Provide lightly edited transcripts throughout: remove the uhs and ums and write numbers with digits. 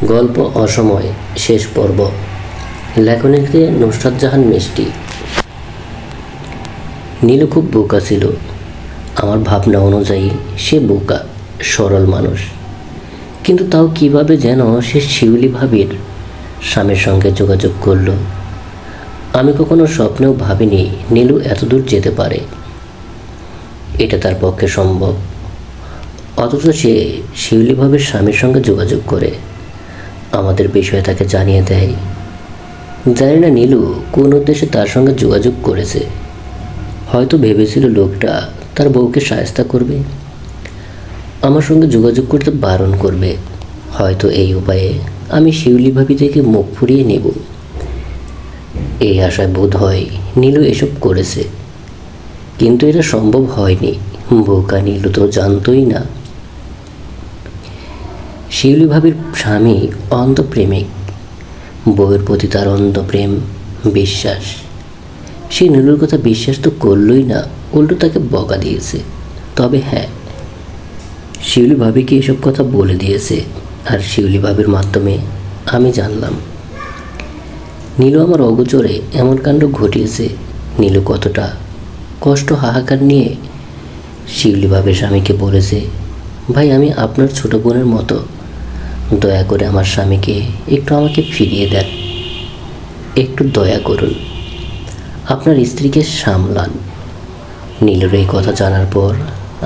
গল্প অসময় শেষ পর্ব। লেখনীতে নুসরাত জাহান মিষ্টি। নীলু খুব বোকা ছিল। আমার ভাবনা অনুযায়ী সে বোকা, সরল মানুষ। কিন্তু তাও কিভাবে যেন সে শিউলি ভাবির স্বামীর সঙ্গে যোগাযোগ করল। আমি কখনো স্বপ্নেও ভাবিনি নীলু এতদূর যেতে পারে। এটা তার পক্ষে সম্ভব। অথচ সে শিউলি ভাবির স্বামীর সঙ্গে যোগাযোগ করে আমাদের বিষয়ে তাকে জানিয়ে দেয়। জানি না নীলু কোন উদ্দেশ্যে তার সঙ্গে যোগাযোগ করেছে। হয়তো ভেবেছিল লোকটা তার বউকে শায়েস্তা করবে, আমার সঙ্গে যোগাযোগ করতে বারণ করবে। হয়তো এই উপায়ে আমি শিউলি ভাবি থেকে মুখ ফুরিয়ে নেব। এই আশায় বোধ হয় নীলু এসব করেছে। কিন্তু এটা সম্ভব হয়নি। বোকা নীলু তো জানতই না শিউলি ভাবির স্বামী অন্ধপ্রেমিক। বউয়ের প্রতি তার অন্ধপ্রেম, বিশ্বাস। সে নীলুর কথা বিশ্বাস তো করলই না, উল্টো তাকে বকা দিয়েছে। তবে হ্যাঁ, শিউলি ভাবিকে এসব কথা বলে দিয়েছে। আর শিউলি ভাবির মাধ্যমে আমি জানলাম নীলু আমার অগোচরে এমন কাণ্ড ঘটিয়েছে। নীলু কতটা কষ্ট হাহাকার নিয়ে শিউলি ভাবির স্বামীকে বলেছে, ভাই আমি আপনার ছোট বোনের মতো, দয়া করে আমার স্বামীকে একটু আমাকে ফিরিয়ে দেন, একটু দয়া করুন, আপনার স্ত্রীকে সামলান। নীলুর এই কথা জানার পর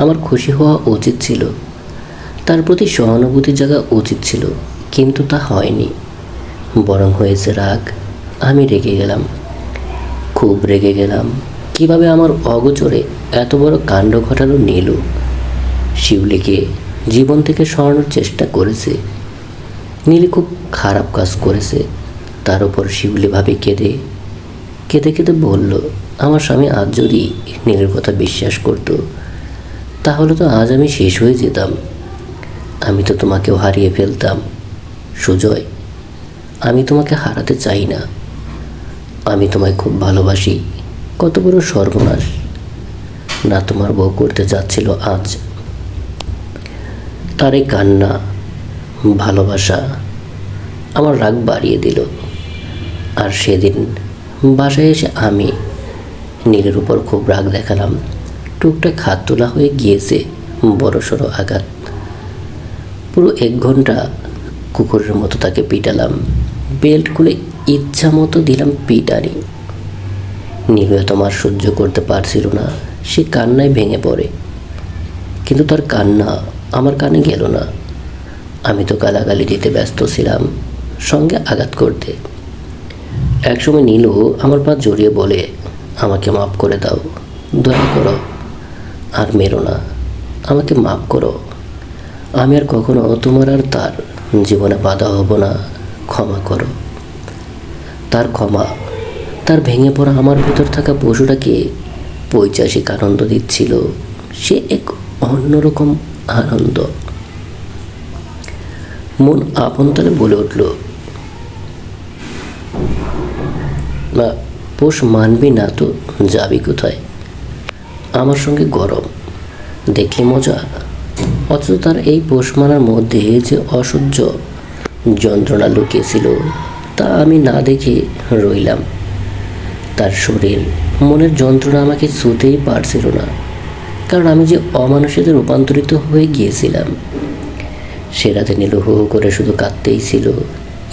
আমার খুশি হওয়া উচিত ছিল, তার প্রতি সহানুভূতি জাগা উচিত ছিল, কিন্তু তা হয়নি। বরং হয়েছে রাগ। আমি রেগে গেলাম, খুব রেগে গেলাম। কিভাবে আমার অগোচরে এত বড় কাণ্ড ঘটালো নীলু। শিউলিকে জীবন থেকে সরানোর চেষ্টা করেছে। নীলু খুব খারাপ কাজ করেছে। তার উপর শিউলি ভাবে কেঁদে কেঁদে বলল, আমার স্বামী আজ যদি নীলুর কথা বিশ্বাস করত, তাহলে তো আজ আমি শেষ হয়ে যেতাম। আমি তো তোমাকেও হারিয়ে ফেলতাম। সুজয়, আমি তোমাকে হারাতে চাই না। আমি তোমায় খুব ভালোবাসি। কত বড় সর্বনাশ না তোমার বউ করতে যাচ্ছিল আজ। তার এই কান্না, ভালোবাসা আমার রাগ বাড়িয়ে দিল। আর সেদিন বাসায় এসে আমি নীলের উপর খুব রাগ দেখালাম। টুকটাক হাত তোলা হয়ে গিয়েছে বড়সড় আঘাত। পুরো 1 ঘন্টা কুকুরের মতো তাকে পিটালাম। বেল্ট খুলে ইচ্ছা মতো দিলাম পিটানি। নীলু তোমার সহ্য করতে পারছিল না। সে কান্নায় ভেঙে পড়ে। কিন্তু তার কান্না আমার কানে গেল না। আমি তো গালাগালি দিতে ব্যস্ত ছিলাম, সঙ্গে আঘাত করতে। একসময় নীলু আমার পা জড়িয়ে বলে, আমাকে মাফ করে দাও, দয়া করো, আর মেরো না, আমাকে মাফ করো। আমি আর কখনো তোমার আর তার জীবনে বাধা হব না, ক্ষমা করো। তার ক্ষমা, তার ভেঙে পড়া আমার ভেতর থাকা পশুটাকে পৈশাচিক আনন্দ দিচ্ছিল। সে এক অন্যরকম আনন্দ। মন আপনতলে বলে উঠল, না পোষ মানবি না তো যাবি কোথায়? আমার সঙ্গে গরম, দেখলে মজা। অথচ তার এই পোষ মানার মধ্যে যে অসহ্য যন্ত্রণা লুকিয়েছিল, তা আমি না দেখে রইলাম। তার শরীর, মনের যন্ত্রণা আমাকে ছুঁতেই পারছিল না, কারণ আমি যে অমানুষীতে রূপান্তরিত হয়ে গিয়েছিলাম। সে রাতে নীলু হু হু করে শুধু কাঁদতেই ছিল।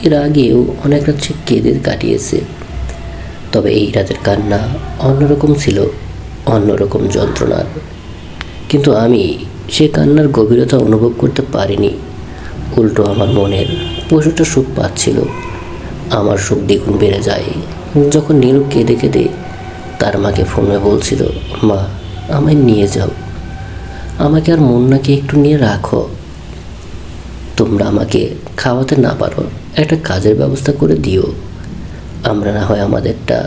এর আগেও অনেক রাত সে কেঁদে কাটিয়েছে। তবে এই রাতের কান্না অন্যরকম ছিল, অন্যরকম যন্ত্রণার। কিন্তু আমি সে কান্নার গভীরতা অনুভব করতে পারিনি। উল্টো আমার মনের পশুটা সুখ পাচ্ছিল। আমার সুখ দ্বিগুণ বেড়ে যায় যখন নীলু কেঁদে কেঁদে তার মাকে ফোনে বলছিল, মা আমায় নিয়ে যাও, আমাকে আর মুন্নাকে একটু নিয়ে রাখো। তোমরা আমাকে খাওয়াতে না পারো, একটা কাজের ব্যবস্থা করে দিও, আমরা না হয় আমাদেরটা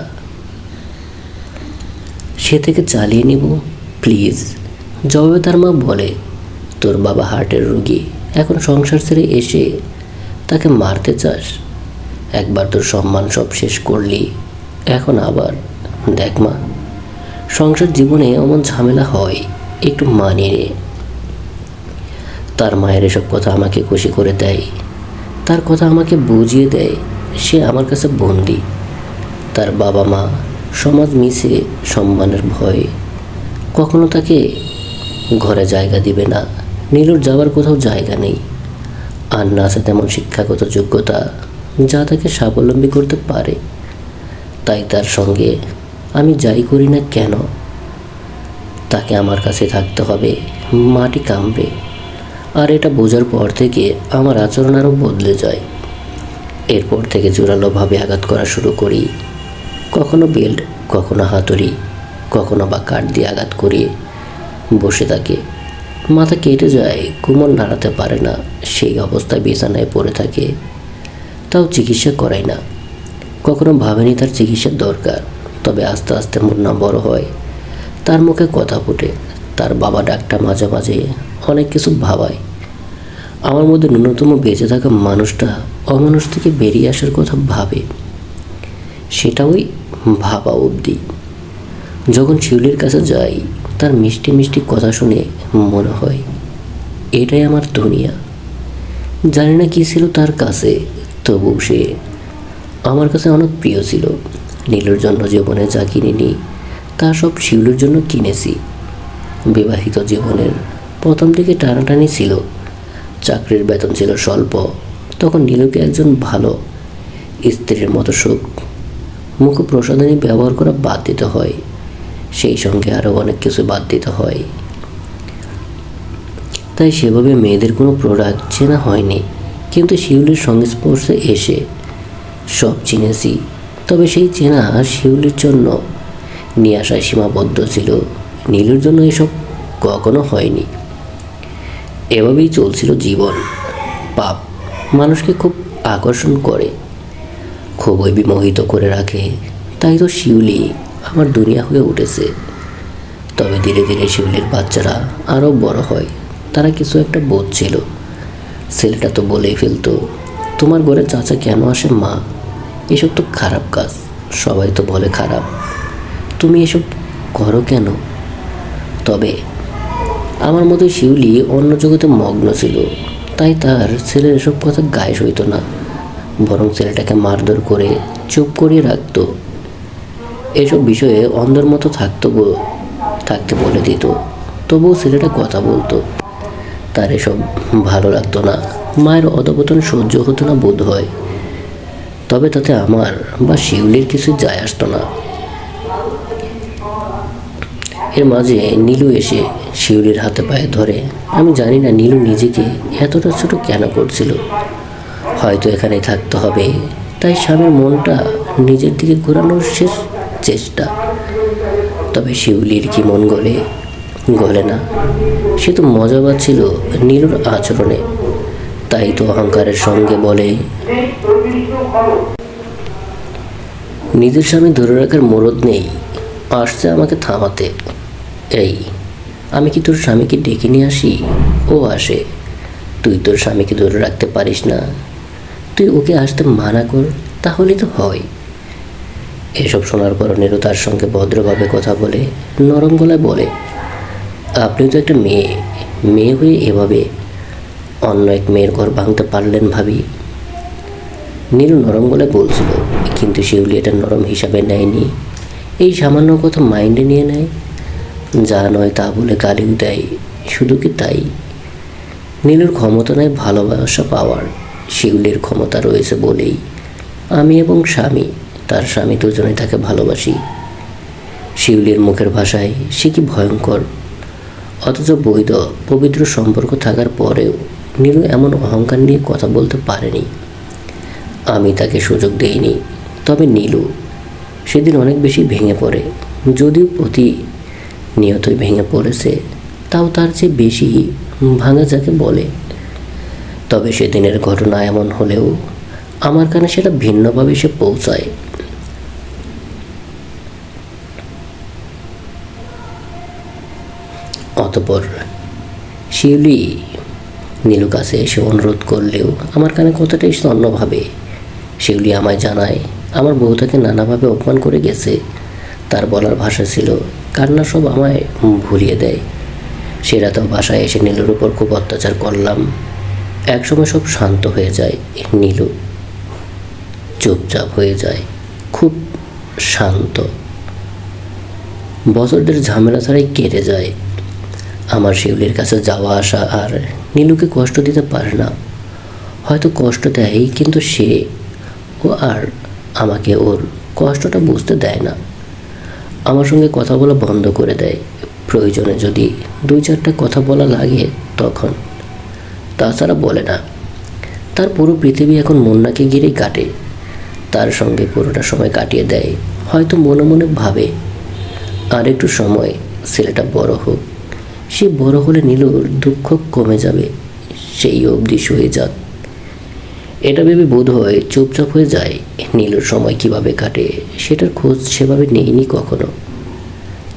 সে থেকে চালিয়ে নিব, প্লিজ। জবাবে তার মা বলে, তোর বাবা হার্টের রোগী, এখন সংসার ছেড়ে এসে তাকে মারতে চাস? একবার তোর সম্মান সব শেষ করলি, এখন আবার? দেখ মা, সংসার জীবনে এমন ঝামেলা হয়, একটু মানিয়ে নে। তার মায়ের এসব কথা আমাকে খুশি করে দেয়। তার কথা আমাকে বুঝিয়ে দেয় সে আমার কাছে বন্দি। তার বাবা মা, সমাজ মিশে সম্মানের ভয়ে কখনো তাকে ঘরে জায়গা দিবে না। নীলুর যাওয়ার কোথাও জায়গা নেই, আর না আছে তেমন শিক্ষাগত যোগ্যতা যা তাকে স্বাবলম্বী করতে পারে। তাই তার সঙ্গে আমি যাই করি না কেন তাকে আমার কাছে থাকতে হবে, মাটি কামড়ে। আর এটা বোঝার পর থেকে আমার আচরণ আরও বদলে যায়। এরপর থেকে জোরালোভাবে আঘাত করা শুরু করি, কখনো বেল্ট, কখনো হাতুড়ি, কখনো বা কাঠ দিয়ে আঘাত করিয়ে বসে থাকে। মাথা কেটে যায়, কোমর নাড়াতে পারে না, সেই অবস্থায় বিছানায় পড়ে থাকে। তাও চিকিৎসা করাই না। কখনো ভাবেনি তার চিকিৎসার দরকার, তবে আস্তে আস্তে মুন্না বড় হয়, তার মুখে কথা ফোটে। তার বাবা ডাক্তার মাঝে মাঝে অনেক কিছু ভাবায়। আমার মধ্যে ন্যূনতম বেঁচে থাকা মানুষটা অমানুষ থেকে বেরিয়ে আসার কথা ভাবে, সেটা ওই ভাবা অবধি। যখন শিউলির কাছে যাই, তার মিষ্টি মিষ্টি কথা শুনে মনে হয় এটাই আমার দুনিয়া। জানি না কী ছিল তার কাছে, তবু সে আমার কাছে অনেক প্রিয় ছিল। নীলুর জন্য জীবনে যা কিনিনি তা সব শিউলির জন্য কিনেছি। বিবাহিত জীবনের প্রথম দিকে টানাটানি ছিল, চাকরির বেতন ছিল স্বল্প। তখন নীলুকে একজন ভালো স্ত্রীর মতো সুখ মুখ প্রসাধনী ব্যবহার করা বাদ দিতে হয়, সেই সঙ্গে আরও অনেক কিছু বাদ দিতে হয়। তাই সেভাবে মেয়েদের কোনো প্রোডাক্ট চেনা হয়নি, কিন্তু শিউলির সংস্পর্শে এসে সব চিনেছি। তবে সেই চেনা শিউলির জন্য নিয়ে আসায় সীমাবদ্ধ ছিল, নীলুর জন্য এসব কখনো হয়নি। এভাবেই চলছিল জীবন। পাপ মানুষকে খুব আকর্ষণ করে, খুবই বিমোহিত করে রাখে। তাই তো শিউলি আমার দুনিয়া হয়ে উঠেছে। তবে ধীরে ধীরে শিউলির বাচ্চারা আরও বড় হয়, তারা কিছু একটা বোঝছিল। ছেলেটা তো বলেই ফেলতো, তোমার ঘরে চাচা কেন আসে মা? এসব তো খারাপ কাজ, সবাই তো বলে খারাপ, তুমি এসব করো কেন? তবে আমার মতো শিউলি অন্য জগতে মগ্ন ছিল, তাই তার ছেলের এসব কথা গায়ে সইত না, বরং ছেলেটাকে মারধর করে চুপ করিয়ে রাখতো। এসব বিষয়ে অন্ধের মতো থাকতে বলে দিত। তবুও ছেলেটা কথা বলতো। তার এসব ভালো লাগতো না, মায়ের অধপতন সহ্য হতো না বোধ হয়। তবে তাতে আমার বা শিউলির কিছু যায় আসতো না। এর মাঝে নীলু এসে শিউলির হাতে পায়ে ধরে। আমি জানি না নীলু নিজেকে এতটা ছোট কেন করছিল। হয়তো এখানেই থাকতে হবে, তাই স্বামীর মনটা নিজের দিকে ঘোরানোর শেষ চেষ্টা। তবে শিউলির কি মন গলে না। সে তো মজা পাচ্ছিল নীলুর আচরণে, তাই তো অহংকারের সঙ্গে বলে, নিজের স্বামী ধরে রাখার মরদ নেই, আসছে আমাকে থামাতে। এই, আমি কি তোর স্বামীকে ডেকে নিয়ে আসি? ও আসে। তুই তোর স্বামীকে ধরে রাখতে পারিস না, তুই ওকে আসতে মানা কর, তাহলেই তো হয়। এসব শোনার পর নীলু তার সঙ্গে ভদ্রভাবে কথা বলে, নরম গলায় বলে, আপনি তো একটা মেয়ে হয়ে এভাবে অন্য এক মেয়ের ঘর ভাঙতে পারলেন ভাবি? নীলু নরম গলায় বলছিল, কিন্তু শিউলি এটা নরম হিসাবে নেয়নি। এই সামান্য কথা মাইন্ডে নিয়ে নেয়, যা নয় তা বলে গালিও দেয়। শুধু কি তাই, নীলুর ক্ষমতা নয় ভালোবাসা পাওয়ার, শিউলির ক্ষমতা রয়েছে বলেই আমি এবং তার স্বামী দুজনেই তাকে ভালোবাসি। শিউলির মুখের ভাষায় সে কি ভয়ঙ্কর, অথচ বৈধ পবিত্র সম্পর্ক থাকার পরেও নীলু এমন অহংকার নিয়ে কথা বলতে পারেনি। আমি তাকে সুযোগ দেইনি। তবে নীলু সেদিন অনেক বেশি ভেঙে পড়ে, যদিও প্রতিনিয়তই ভেঙে পড়েছে, তাও তার চেয়ে বেশি ভাঙা যাকে বলে। তবে সেদিনের ঘটনা এমন হলেও আমার কানে সেটা ভিন্নভাবে এসে পৌঁছায়। অতঃপর শিউলি নীলু কাছে এসে অনুরোধ করলেও আমার কানে কথাটা এসে অন্যভাবে। শিউলি আমায় জানায়, আমার বউ তাকে নানাভাবে অপমান করে গেছে। তার বলার ভাষা ছিল, কান্না সব আমায় ভুলিয়ে দেয়। সে রাতেও বাসায় এসে নীলুর উপর খুব অত্যাচার করলাম। একসময় সব শান্ত হয়ে যায়। নীলু চুপচাপ হয়ে যায়, খুব শান্ত। বছরদের ঝামেলা ছাড়াই কেটে যায়। আমার শিউলির কাছে যাওয়া আসা আর নীলুকে কষ্ট দিতে পারে না। হয়তো কষ্ট দেয়, কিন্তু ও আর আমাকে ওর কষ্টটা বুঝতে দেয় না। আমার সঙ্গে কথা বলা বন্ধ করে দেয়। প্রয়োজনে যদি 2-4টা কথা বলা লাগে তখন, তাছাড়া বলে না। তার পুরো পৃথিবী এখন মুন্নাকে ঘিরেই কাটে। তার সঙ্গে পুরোটা সময় কাটিয়ে দেয়। হয়তো মনে মনে ভাবে আর একটু সময়, ছেলেটা বড় হোক। সে বড় হলে নীলুর দুঃখ কমে যাবে, সেই অবধি সয়ে যাক। এটা ভেবে বোধ হয় চুপচাপ হয়ে যায়। নীলুর সময় কিভাবে কাটে সেটার খোঁজ সেভাবে নেইনি কখনো।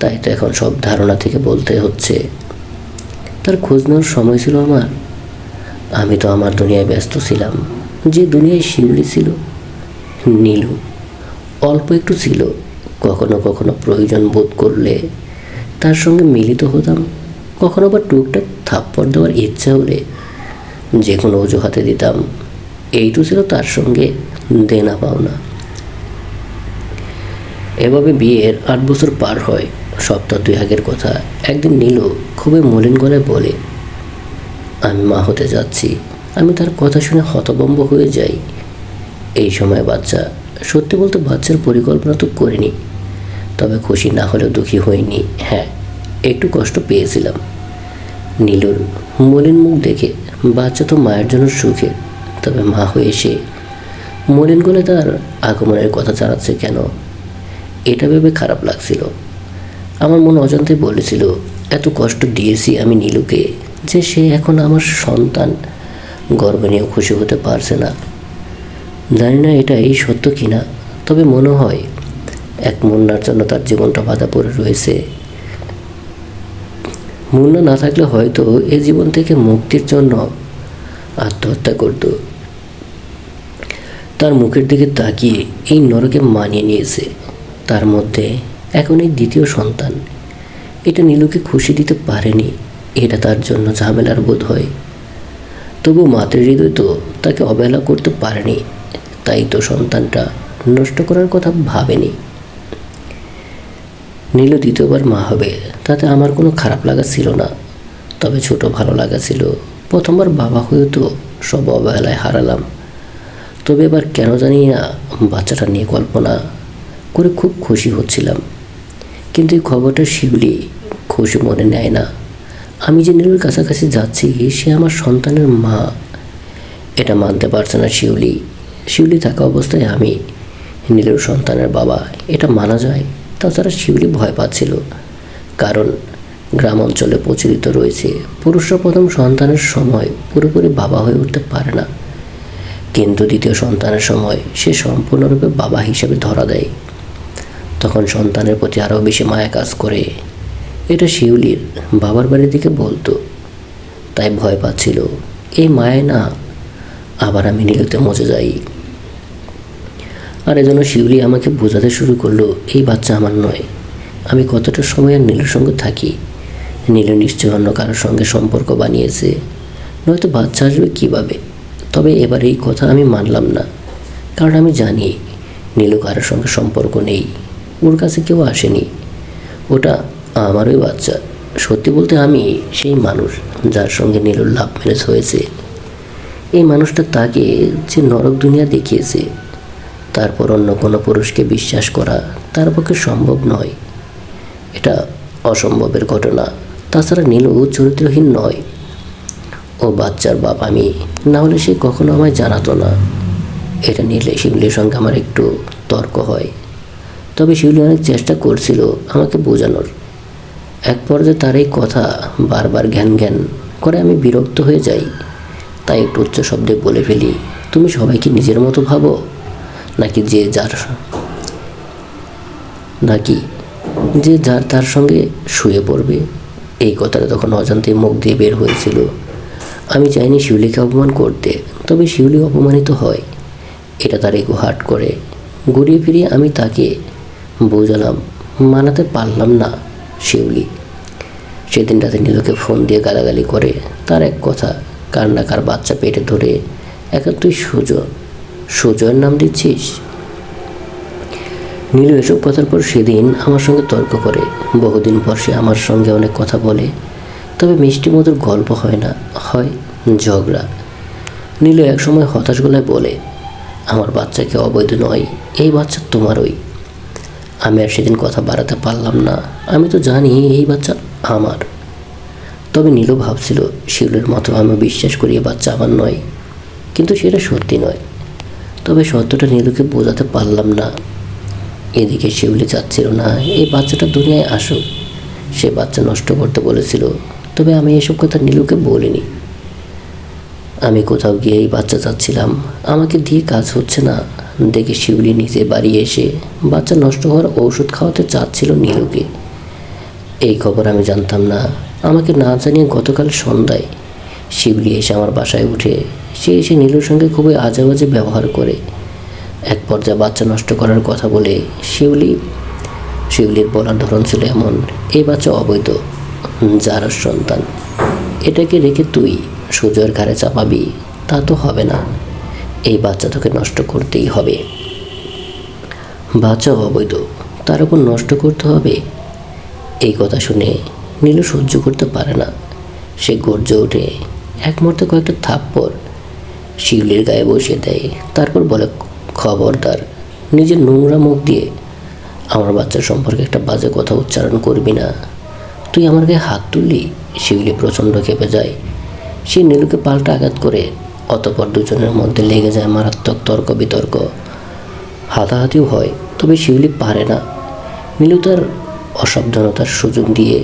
তাই তো এখন সব ধারণা থেকে বলতে হচ্ছে। তার খোঁজ নেওয়ার সময় ছিল আমার? আমি তো আমার দুনিয়ায় ব্যস্ত ছিলাম। যে দুনিয়ায় শিউলি ছিল, নীলু অল্প একটু ছিল। কখনো কখনো প্রয়োজন বোধ করলে তার সঙ্গে মিলিত হতাম। কখনো আবার টুকটাক থাপ্পড় দেওয়ার ইচ্ছা হলে যে কোনো অজুহাতে দিতাম। এই তো ছিল তার সঙ্গে দেনা পাওনা। এভাবে বিয়ের 8 বছর পার হয়। সপ্তাহ 2 আগের কথা। একদিন নীলু খুবই মলিন গলায় বলে, আমি মা হতে যাচ্ছি। আমি তার কথা শুনে হতভম্ব হয়ে যাই। এই সময় বাচ্চা, সত্যি বলতে বাচ্চার পরিকল্পনা তো করিনি, তবে খুশি না হলেও দুঃখী হইনি। হ্যাঁ, একটু কষ্ট পেয়েছিলাম। নীলুর মলিন মুখ দেখে। বাচ্চা তো মায়ের জন্য সুখের, তবে মা হয়ে সে মলিন গলে তার আগমনের কথা জানাচ্ছে কেন, এটা ভেবে খারাপ লাগছিল। আমার মন অজান্তেই বলেছিল, এত কষ্ট দিয়েছি আমি নীলুকে যে সে এখন আমার সন্তান গর্বে নিয়েও খুশি হতে পারছে না। জানি না এটা এই সত্য কিনা, তবে মনে হয় এক মুন্নার জন্য তার জীবনটা বাধা পড়ে রয়েছে। মুন্না না থাকলে হয়তো এ জীবন থেকে মুক্তির জন্য আত্মহত্যা করত। তার মুখের দিকে তাকিয়ে এই নরকে মানিয়ে নিয়েছে। তার মধ্যে এখন এই দ্বিতীয় সন্তান। এটা নীলুকে খুশি দিতে পারেনি, এটা তার জন্য ঝামেলার বোধ হয়। তবু মাতৃহৃদয় তো তাকে অবহেলা করতে পারেনি। তাই তো সন্তানটা নষ্ট করার কথা ভাবেনি। নীলু দ্বিতীয়বার মা হবে, তাতে আমার কোনো খারাপ লাগা ছিল না, তবে ছোট ভালো লাগা ছিল। প্রথমবার বাবা হয়েও তো সব অবহেলায় হারালাম। তবে এবার কেন জানি না বাচ্চাটা নিয়ে কল্পনা করে খুব খুশি হচ্ছিলাম। কিন্তু এই খবরটা শিউলি খুশি মনে নেয় না। আমি যে নীলুর কাছাকাছি যাচ্ছি সে আমার সন্তানের মা, এটা মানতে পারছে না শিউলি। শিউলি থাকা অবস্থায় আমি নীলুর সন্তানের বাবা, এটা মানা যায়? তাছাড়া শিউলি ভয় পাচ্ছিল, কারণ গ্রাম অঞ্চলে প্রচলিত রয়েছে পুরুষরা প্রথম সন্তানের সময় পুরোপুরি বাবা হয়ে উঠতে পারে না, কিন্তু দ্বিতীয় সন্তানের সময় সে সম্পূর্ণরূপে বাবা হিসেবে ধরা দেয়। তখন সন্তানের প্রতি আরও বেশি মায়া কাজ করে। এটা শিউলির বাবার বাড়ির দিকে বলতো, তাই ভয় পাচ্ছিল এই মায়ায় না আবার আমি নীলুতে মজে যাই। আর এজন্য শিউলি আমাকে বোঝাতে শুরু করলো এই বাচ্চা আমার নয়। আমি কতটা সময় আর নীলুর সঙ্গে থাকি। নীলু নিশ্চয় অন্য কারোর সঙ্গে সম্পর্ক বানিয়েছে, নয়তো বাচ্চা আসবে কীভাবে। তবে এবার এই কথা আমি মানলাম না, কারণ আমি জানি নীলু কারোর সঙ্গে সম্পর্ক নেই, ওর কাছে কেউ আসেনি। ওটা আমারই বাচ্চা। সত্যি বলতে আমি সেই মানুষ যার সঙ্গে নীলুর লাভ ম্যারেজ হয়েছে। এই মানুষটা তাকে যে নরক দুনিয়া দেখিয়েছে, তারপর অন্য কোনো পুরুষকে বিশ্বাস করা তার পক্ষে সম্ভব নয়। এটা অসম্ভবের ঘটনা। তাছাড়া নীলু চরিত্রহীন নয়। ও বাচ্চার বাপ আমি, না হলে সে কখনো আমায় জানাতো না। এটা নিলে শিউলির সঙ্গে আমার একটু তর্ক হয়, তবে শিউলি অনেক চেষ্টা করছিল আমাকে বোঝানোর। এক পর্যায়ে তার এই কথা বারবার জ্ঞান জ্ঞান করে আমি বিরক্ত হয়ে যাই। তাই একটু উচ্চ শব্দে বলে ফেলি, তুমি সবাইকে নিজের মতো ভাবো, নাকি যে যার তার সঙ্গে শুয়ে পড়বে। এই কথাটা তখন অজান্তে মুখ দিয়ে বের হয়েছিল। আমি চাইনি শিউলিকে অপমান করতে, তবে শিউলি অপমানিত হয়, এটা তার ইগো হার্ট করে। ঘুরিয়ে ফিরিয়ে আমি তাকে বোঝালাম, মানাতে পারলাম না শিউলি। সেদিন রাতে নীলুকে ফোন দিয়ে গালাগালি করে তার এক কথা কার না কার বাচ্চা পেটে ধরে এখন তুই সুজয়ের নাম দিচ্ছিস? নীলু এসব কথার পর সেদিন আমার সঙ্গে তর্ক করে। বহুদিন পর সে আমার সঙ্গে অনেক কথা বলে, তবে মিষ্টি মধুর গল্প হয় না, হয় ঝগড়া। নীলু একসময় হতাশ গলায় বলে, আমার বাচ্চাকে অবৈধ নয়, এই বাচ্চা তোমারই। আমি আর সেদিন কথা বাড়াতে পারলাম না। আমি তো জানি এই বাচ্চা আমার। তবে নীলু ভাবছিল শিউলির মতো আমি বিশ্বাস করি এ বাচ্চা আমার নয়, কিন্তু সেটা সত্যি নয়। তবে সত্যটা নীলুকে বোঝাতে পারলাম না। এদিকে শিউলি চাচ্ছিল না এই বাচ্চাটা দুনিয়ায় আসুক। সে বাচ্চা নষ্ট করতে বলেছিল, তবে আমি এসব কথা নীলুকে বলিনি। আমি কোথাও গিয়ে এই বাচ্চা চাচ্ছিলাম, আমাকে দিয়ে কাজ হচ্ছে না দেখে শিউলি নিজে বাড়ি এসে বাচ্চা নষ্ট হওয়ার ঔষধ খাওয়াতে চাচ্ছিল নীলুকে। এই খবর আমি জানতাম না। আমাকে না জানিয়ে গতকাল সন্ধ্যায় শিউলি এসে আমার বাসায় উঠে। সে এসে নীলুর সঙ্গে খুবই আজে বাজে ব্যবহার করে। এক পর্যায়ে বাচ্চা নষ্ট করার কথা বলে শিউলির বলার ধরন ছিল এমন, এই বাচ্চা অবৈধ, যার সন্তান। এটাকে রেখে তুই সুজয়ের ঘাড়ে চাপাবি, তা তো হবে না। এই বাচ্চা তোকে নষ্ট করতেই হবে। বাচ্চা অবৈধ, তার উপর নষ্ট করতে হবে। এই কথা শুনে নীলু সহ্য করতে পারে না। সে গর্জে ওঠে। এক মুহূর্তে কয়েকটা থাপ্পড় শিউলির গায়ে বসিয়ে দেয়। তারপর বলে, খবরদার নিজের নোংরা মুখ দিয়ে আমার বাচ্চার সম্পর্কে একটা বাজে কথা উচ্চারণ করবি না। তুই আমার গায়ে হাত তুললি। শিউলি প্রচণ্ড খেপে যায়। সে নীলুকে পাল্টা আঘাত করে। অতঃপর দুজনের মধ্যে লেগে যায় মারাত্মক তর্ক বিতর্ক। হাতাহাতিও হয়, তবে শিউলি পারে না। নীলু তার অসাবধানতার সুযোগ দিয়ে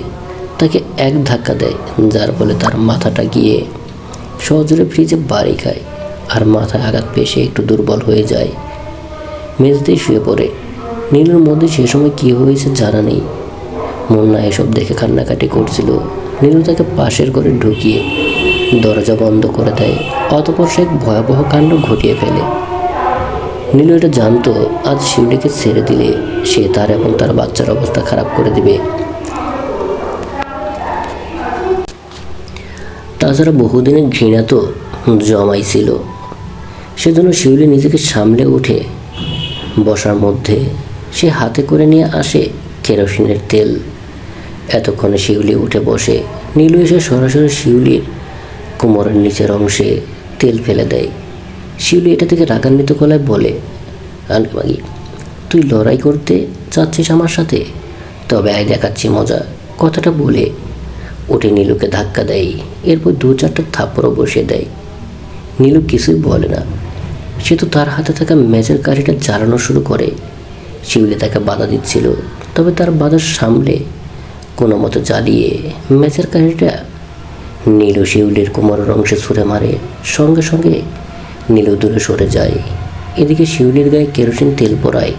তাকে এক ধাক্কা দেয়, যার ফলে তার মাথাটা গিয়ে সজোরে ফ্রিজে বাড়ি খায় আর মাথায় আঘাত পেয়ে সে একটু দুর্বল হয়ে যায়। মেঝেতেই শুয়ে পড়ে। নীলুর মধ্যে সে সময় কী হয়েছে জানা নেই। মুন্না এসব দেখে কান্নাকাটি করছিল। নীলু তাকে পাশের ঘরে ঢুকিয়ে দরজা বন্ধ করে দেয়। অতঃপর সে এক ভয়াবহ কাণ্ড ঘটিয়ে ফেলে। নীলু এটা জানতো আজ শিউলিকে ছেড়ে দিলে সে তার এবং তার বাচ্চার অবস্থা খারাপ করে দিবে। তাছাড়া বহুদিনের ঘৃণা তো জমাই ছিল। সেজন্য শিউলি নিজেকে সামলে উঠে বসার মধ্যে সে হাতে করে নিয়ে আসে কেরোসিনের তেল। এতক্ষণে শিউলি উঠে বসে। নীলু এসে সরাসরি শিউলির কোমরের নিচের অংশে তেল ফেলে দেয়। শিউলি এটা থেকে রাগান্বিত গলায় বলে, আলমাগি, তুই লড়াই করতে চাচ্ছিস আমার সাথে? তবে আয় দেখাচ্ছি মজা। কথাটা বলে উঠে নীলুকে ধাক্কা দেয়। এরপর দু চারটা থাপ্পড়ও বসিয়ে দেয়। নীলু কিছুই বলে না। সে তো তার হাতে থাকা মেজের কাঠিটা জ্বালানো শুরু করে। শিউলি তাকে বাধা দিচ্ছিল, তবে তার বাধা সামলে কোনো মতো জ্বালিয়ে মেজের কাঠিটা নীলু শিউলির কোমরের অংশে ছুঁড়ে মারে। সঙ্গে সঙ্গে নীলু দূরে সরে যায়। এদিকে শিউলির গায়ে কেরোসিন তেল পড়ায়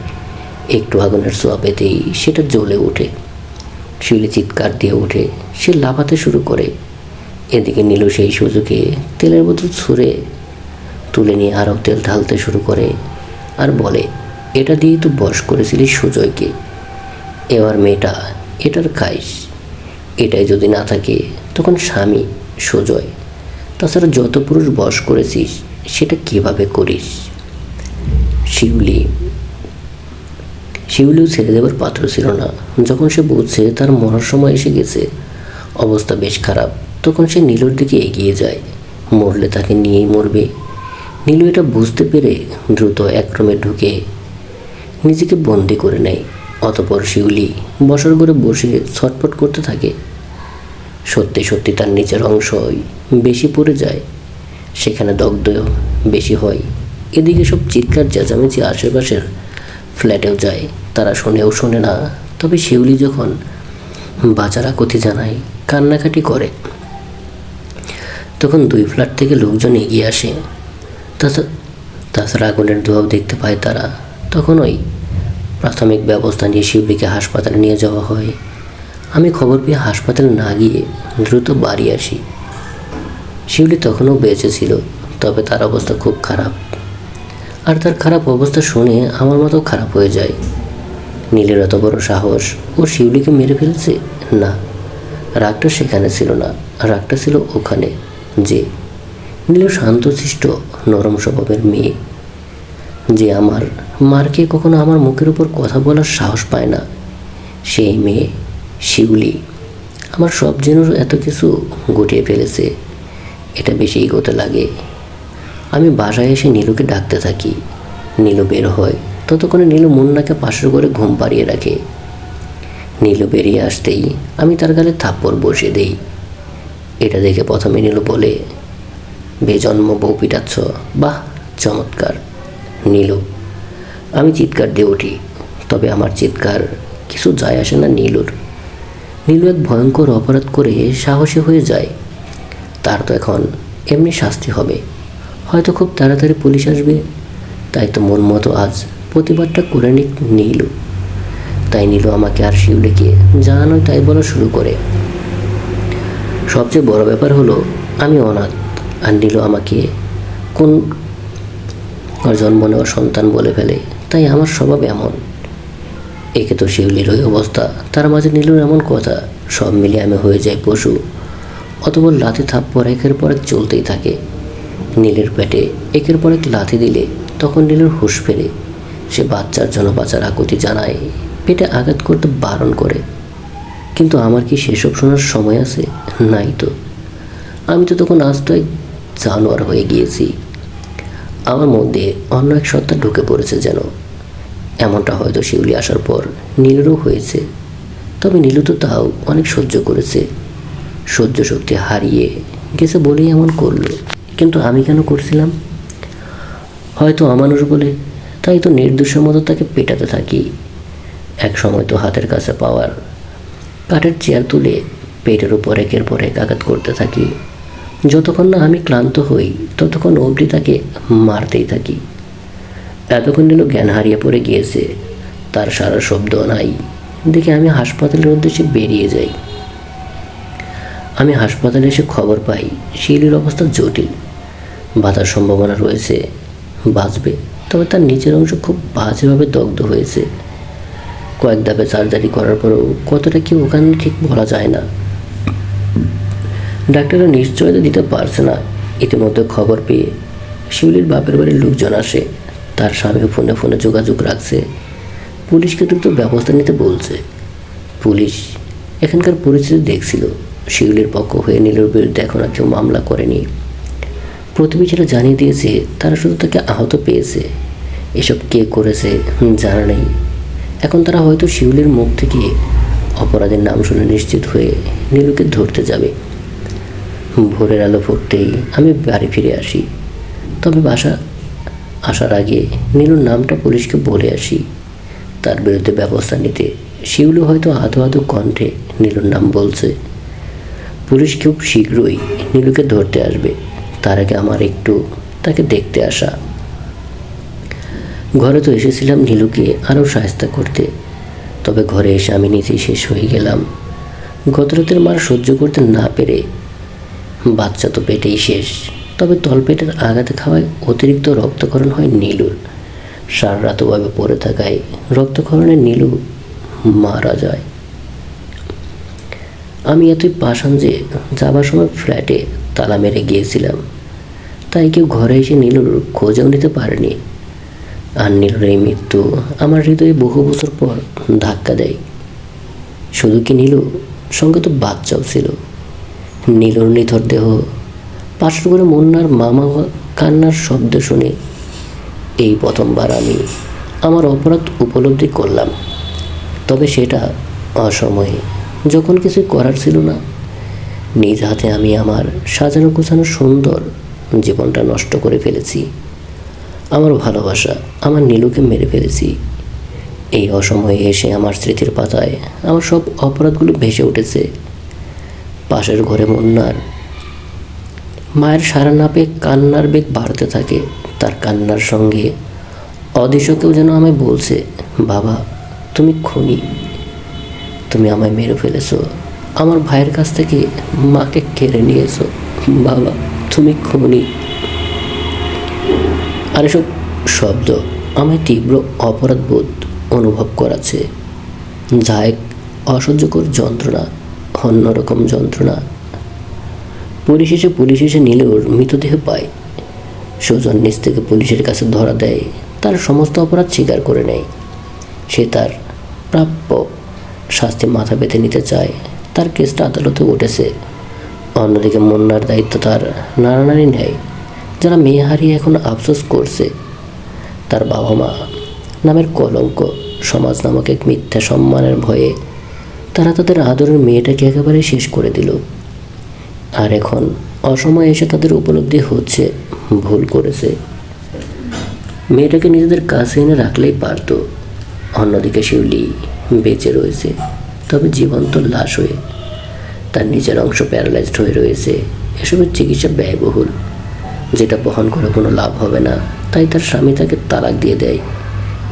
একটু আগুনের ছোঁয়া পেতেই সেটা জ্বলে ওঠে। শিউলি চিৎকার দিয়ে ওঠে। সে লাফাতে শুরু করে। এদিকে নীলু সেই সুযোগে তেলের বোতল ছুঁড়ে তুলে নিয়ে আরও তেল ঢালতে শুরু করে আর বলে, এটা দিয়েই তো বশ করেছিলিস সুজয়কে। এবার মেয়েটা এটার খাইস। এটাই যদি না থাকে তখন স্বামী সুজয়। তাছাড়া যত পুরুষ বশ করেছিস সেটা কিভাবে করিস? শিউলিও ছেড়ে দেবার পাত্র ছিল না। যখন সে বুঝছে তার মরার সময় এসে গেছে, অবস্থা বেশ খারাপ, তখন সে নীলুর দিকে এগিয়ে যায়। মরলে তাকে নিয়েই মরবে। নীলু এটা বুঝতে পেরে দ্রুত এক রুমে ঢুকে নিজেকে বন্দি করে নেয়। অতঃপর শিউলি বসার ঘরে বসে ছটফট করতে থাকে। সত্যি সত্যি তার নিচের অংশই বেশি পড়ে যায়, সেখানে দগ্ধ বেশি হয়। এদিকে সব চিৎকার চেঁচামেচি আশেপাশের ফ্ল্যাটেও যায়। তারা শোনেও শোনে না। তবে শিউলি যখন বাঁচার আকুতি জানায়, কান্নাকাটি করে, তখন দুই ফ্ল্যাট থেকে লোকজন এগিয়ে আসে। তাছাড়া আগুনের ধোঁয়াও দেখতে পায় তারা। তখন ওই প্রাথমিক ব্যবস্থা নিয়ে শিউলিকে হাসপাতালে নিয়ে যাওয়া হয়। আমি খবর পেয়ে হাসপাতালে না গিয়ে দ্রুত বাড়ি আসি। শিউলি তখনও বেঁচে ছিল, তবে তার অবস্থা খুব খারাপ। আর তার খারাপ অবস্থা শুনে আমার মতো খারাপ হয়ে যায়। নীলের এত বড় সাহস, ও শিউলিকে মেরে ফেলেছে? না, রাগটা সেখানে ছিল না, রাগটা ছিল ওখানে যে নীলু শান্তশিষ্ট নরম স্বভাবের মেয়ে, যে আমার মারকে কখনো আমার মুখের উপর কথা বলার সাহস পায় না। সেই মেয়ে শিউলি আমার সব যেন এত কিছু গুটিয়ে ফেলেছে, এটা বেশি এগোতে লাগে। আমি বাসায় এসে নীলুকে ডাকতে থাকি। নীলু বের হয়, ততক্ষণে নীলু মুন্নাকে পাশের করে ঘুম পাড়িয়ে রাখে। নীলু বেরিয়ে আসতেই আমি তার গালে থাপ্পড় বসিয়ে দেই। এটা দেখে প্রথমে নীলু বলে, বেজন্ম বউ পিটাচ্ছ, বাহ চমৎকার। নীলু, আমি চিৎকার দিয়ে উঠি, তবে আমার চিৎকার কিছু যায় আসে না নীলুর। নীলু এক ভয়ঙ্কর অপরাধ করে সাহসী হয়ে যায়। তার তো এখন এমনি শাস্তি হবে, হয়তো খুব তাড়াতাড়ি পুলিশ আসবে। তাই তো মন মতো আজ প্রতিবাদটা করে নিক নীলু। তাই নীলু আমাকে আর শিউলিকে যা নয় তাই বলা শুরু করে। সবচেয়ে বড় ব্যাপার হলো আমি অনাথ, আর নীলু আমাকে কোন জন্ম নেওয়া সন্তান বলে ফেলে। তাই আমার স্বভাব এমন। একে তো শিউলির ওই অবস্থা, তার মাঝে নীলুর এমন কথা, সব মিলিয়ে আমি হয়ে যাই পশু। অতঃপর লাথি থাপ্পড় একের পর এক চলতেই থাকে। নীলের পেটে একের পর এক লাথি দিলে তখন নীলুর হুঁশ ফেরে। সে বাচ্চার জন্য বাঁচার আকুতি জানায়, পেটে আঘাত করতে বারণ করে। কিন্তু আমার কি সেসব শোনার সময় আছে? নাই তো। আমি তো তখন আস্ত এক জানোয়ার হয়ে গিয়েছি। আমার মধ্যে অন্য এক সত্তা ঢুকে পড়েছে যেন। এমনটা হয়তো শিউলি আসার পর নীলুরও হয়েছে। তবে নীলু তো তাও অনেক সহ্য করেছে, সহ্য শক্তি হারিয়ে গেছে বলেই এমন করলো। কিন্তু আমি কেন করছিলাম? হয়তো অমানুষ বলে, তাই তো নির্দোষের মতো তাকে পেটাতে থাকি। এক সময় তো হাতের কাছে পাওয়ার কাঠের চেয়ার তুলে পেটের উপর একের পর এক আঘাত করতে থাকি। যতক্ষণ না আমি ক্লান্ত হই ততক্ষণ অবধি তাকে মারতেই থাকি। এতক্ষণ নীলু জ্ঞান হারিয়ে পড়ে গিয়েছে, তার সারা শব্দ নাই দেখে আমি হাসপাতালের উদ্দেশ্যে বেরিয়ে যাই। আমি হাসপাতালে এসে খবর পাই শিউলির অবস্থা জটিল, বাঁচার সম্ভাবনা রয়েছে, বাঁচবে, তবে তার নিচের অংশ খুব বাজেভাবে দগ্ধ হয়েছে। কয়েক ধাপে সার্জারি করার পরেও কতটা কি ওখানে ঠিক বলা যায় না। ডাক্তাররা নিশ্চয়তা দিতে পারছে না। ইতিমধ্যে খবর পেয়ে শিউলির বাপের বাড়ির লোকজন আসে, তার স্বামীও ফোনে ফোনে যোগাযোগ রাখছে, পুলিশকে দ্রুত ব্যবস্থা নিতে বলছে। পুলিশ এখানকার পরিস্থিতি দেখছিল। শিউলির পক্ষ হয়ে নীলুর বিরুদ্ধে এখনও কেউ মামলা করেনি। প্রতিবেশীরা জানিয়ে দিয়েছে তারা শুধু তাকে আহত পেয়েছে, এসব কে করেছে জানা নেই। এখন তারা হয়তো শিউলির মুখ থেকে অপরাধের নাম শুনে নিশ্চিত হয়ে নীলুকে ধরতে যাবে। ভোরের আলো ফুটতেই আমি বাড়ি ফিরে আসি। তবে বাসা আসার আগে নীলুর নামটা পুলিশকে বলে আসি, তার বিরুদ্ধে ব্যবস্থা নিতে। শিউলি হয়তো আধো আধো কণ্ঠে নীলুর নাম বলছে। পুলিশ খুব শীঘ্রই নীলুকে ধরতে আসবে, তার আগে আমার একটু তাকে দেখতে আসা। ঘরে তো এসেছিলাম নীলুকে আরও সাহায্য করতে, তবে ঘরে এসে আমি নিজেই শেষ হয়ে গেলাম। গত রাতের মার সহ্য করতে না পেরে বাচ্চা তো পেটেই শেষ, তবে তলপেটের আঘাতে খাওয়ায় অতিরিক্ত রক্তক্ষরণ হয় নীলুর। সারা রাত ওভাবে পড়ে থাকায় রক্তক্ষরণে নীলু মারা যায়। আমি এতই পাষাণ যে যাবার সময় ফ্ল্যাটে তালা মেরে গিয়েছিলাম, তাই কেউ ঘরে এসে নীলুর খোঁজও নিতে পারেনি। আর নীলুর এই মৃত্যু আমার হৃদয়ে বহু বছর পর ধাক্কা দেয়। শুধু কি নীলু, সঙ্গে তো বাচ্চাও ছিল। নীলুর নিথর দেহ পাশের করে মুন্নার মামা কান্নার শব্দ শুনে এই প্রথমবার আমি আমার অপরাধ উপলব্ধি করলাম। তবে সেটা অসময়ে, যখন কিছু করার ছিল না। নিজ হাতে আমি আমার সাজানো গোছানো সুন্দর জীবনটা নষ্ট করে ফেলেছি। আমার ভালোবাসা, আমার নীলুকে মেরে ফেলেছি। এই অসময়ে এসে আমার স্মৃতির পাতায় আমার সব অপরাধগুলো ভেসে উঠেছে। পাশের ঘরে মুন্নার মায়ের সারা না পেয়ে কান্নার বেগ বাড়তে থাকে। তার কান্নার সঙ্গে অদৃশ্যকেও যেন আমায় বলছে, বাবা তুমি খুনি, তুমি আমায় মেরে ফেলেছো, আমার ভাইয়ের কাছ থেকে মাকে কেড়ে নিয়েছো, বাবা তুমি খুনি। আর এসব শব্দ আমায় তীব্র অপরাধবোধ অনুভব করাচ্ছে, যা এক অসহ্যকর যন্ত্রণা, অন্যরকম যন্ত্রণা। পুলিশ এসে নীলুর মৃতদেহ পায়। সুজন নিজ থেকে পুলিশের কাছে ধরা দেয়, তার সমস্ত অপরাধ স্বীকার করে নেয়। সে তার প্রাপ্য শাস্তি মাথা পেতে নিতে চায়। তার কেসটা আদালতে উঠেছে। অন্যদিকে মুন্নার দায়িত্ব তার নাড়ানাড়ি নেয়, যারা মেয়ে হারিয়ে এখন আফসোস করছে। তার বাবা মা নামের কলঙ্ক, সমাজ নামক এক মিথ্যা সম্মানের ভয়ে তারা তাদের আদরের মেয়েটাকে একেবারে শেষ করে দিল। আর এখন অসময়ে এসে তাদের উপলব্ধি হচ্ছে ভুল করেছে। মেয়েটাকে নিজেদের কাছে এনে রাখলেই পারত। অন্যদিকে শিউলি বেঁচে রয়েছে, তবে জীবন্ত লাশ হয়ে। তার নিচের অংশ প্যারালাইজড হয়ে রয়েছে। এসবের চিকিৎসা ব্যয়বহুল, যেটা বহন করে কোনো লাভ হবে না। তাই তার স্বামী তাকে তালাক দিয়ে দেয়।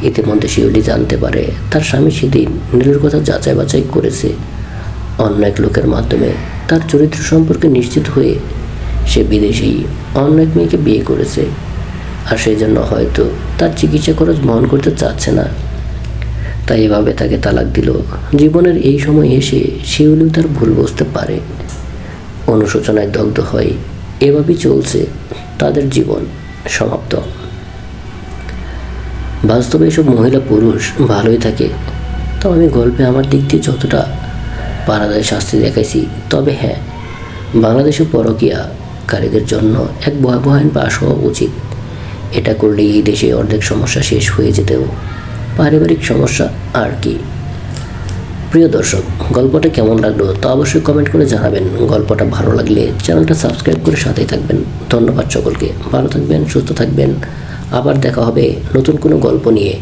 ইতিমধ্যে শিউলি জানতে পারে তার স্বামী সেদিন নীলুর কথা যাচাই বাছাই করেছে অন্য এক লোকের মাধ্যমে। তার চরিত্র সম্পর্কে নিশ্চিত হয়ে সে বিদেশেই অন্য এক মেয়েকে বিয়ে করেছে, আর সেই জন্য হয়তো তার চিকিৎসা খরচ বহন করতে চাচ্ছে না। তাই এভাবে তাকে তালাক দিল। জীবনের এই সময় এসে শিউলিও তার ভুল বুঝতে পারে, অনুশোচনায় দগ্ধ হয়। এভাবেই চলছে তাদের জীবন সমাপ্ত। বাস্তবে এসব মহিলা পুরুষ ভালোই থাকে। তো আমি গল্পে আমার দিক দিয়ে যতটা পারা যায় শাস্তি দেখাইছি। তবে হ্যাঁ, বাংলাদেশে পরকীয়াকারীদের জন্য এক ভয়াবহ আইন পাশ হওয়া উচিত। এটা করলে এই দেশে অর্ধেক সমস্যা শেষ হয়ে যেতেও পারিবারিক সমস্যা আর কি। প্রিয় দর্শক, গল্পটা কেমন লাগলো তা অবশ্যই কমেন্ট করে জানাবেন। গল্পটা ভালো লাগলে চ্যানেলটা সাবস্ক্রাইব করে সাথেই থাকবেন। ধন্যবাদ সকলকে। ভালো থাকবেন, সুস্থ থাকবেন। আবার দেখা হবে নতুন কোনো গল্প নিয়ে।